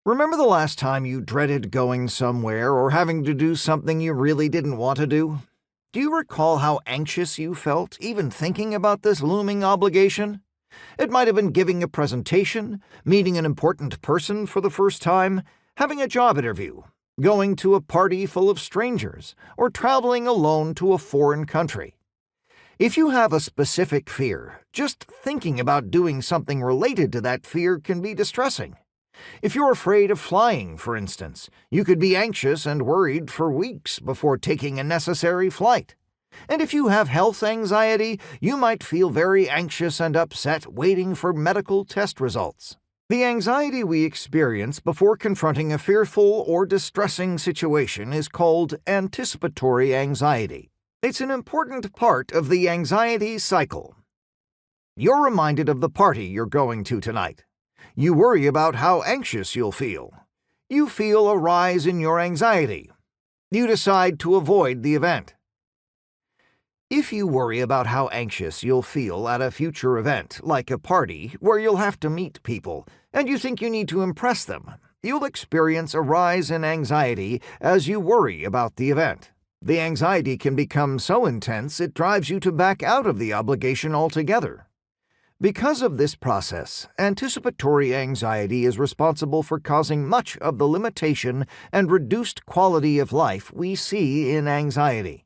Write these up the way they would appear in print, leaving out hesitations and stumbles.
Remember the last time you dreaded going somewhere or having to do something you really didn't want to do? Do you recall how anxious you felt, even thinking about this looming obligation? It might have been giving a presentation, meeting an important person for the first time, having a job interview, going to a party full of strangers, or traveling alone to a foreign country. If you have a specific fear, just thinking about doing something related to that fear can be distressing. If you're afraid of flying, for instance, you could be anxious and worried for weeks before taking a necessary flight. And if you have health anxiety, you might feel very anxious and upset waiting for medical test results. The anxiety we experience before confronting a fearful or distressing situation is called anticipatory anxiety. It's an important part of the anxiety cycle. You're reminded of the party you're going to tonight. You worry about how anxious you'll feel. You feel a rise in your anxiety. You decide to avoid the event. If you worry about how anxious you'll feel at a future event, like a party where you'll have to meet people, and you think you need to impress them, you'll experience a rise in anxiety as you worry about the event. The anxiety can become so intense it drives you to back out of the obligation altogether. Because of this process, anticipatory anxiety is responsible for causing much of the limitation and reduced quality of life we see in anxiety.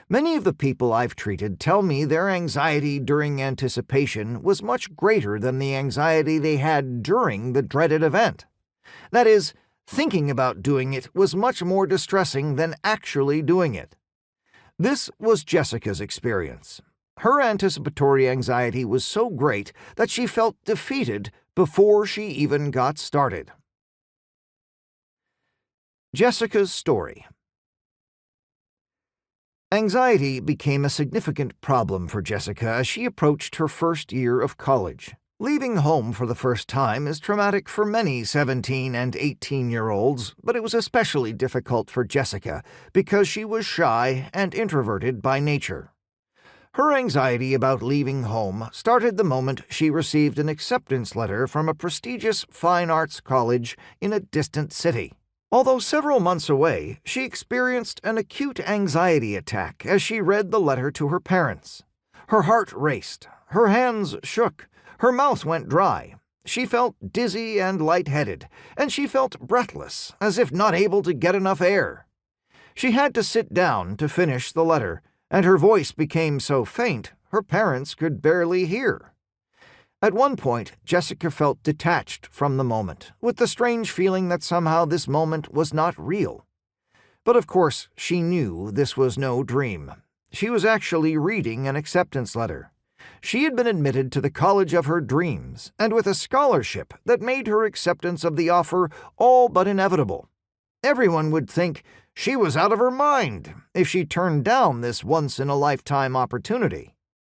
Many of the people I've treated tell me their anxiety during anticipation was much greater than the anxiety they had during the dreaded event. That is, thinking about doing it was much more distressing than actually doing it. This was Jessica's experience. Her anticipatory anxiety was so great that she felt defeated before she even got started. Jessica's story. Anxiety became a significant problem for Jessica as she approached her first year of college. Leaving home for the first time is traumatic for many 17- and 18-year-olds, but it was especially difficult for Jessica because she was shy and introverted by nature. Her anxiety about leaving home started the moment she received an acceptance letter from a prestigious fine arts college in a distant city. Although several months away, she experienced an acute anxiety attack as she read the letter to her parents. Her heart raced, her hands shook, her mouth went dry. She felt dizzy and lightheaded, and she felt breathless, as if not able to get enough air. She had to sit down to finish the letter, and her voice became so faint her parents could barely hear. At one point, Jessica felt detached from the moment, with the strange feeling that somehow this moment was not real. But of course, she knew this was no dream. She was actually reading an acceptance letter. She had been admitted to the college of her dreams, and with a scholarship that made her acceptance of the offer all but inevitable. Everyone would think she was out of her mind if she turned down this once-in-a-lifetime opportunity.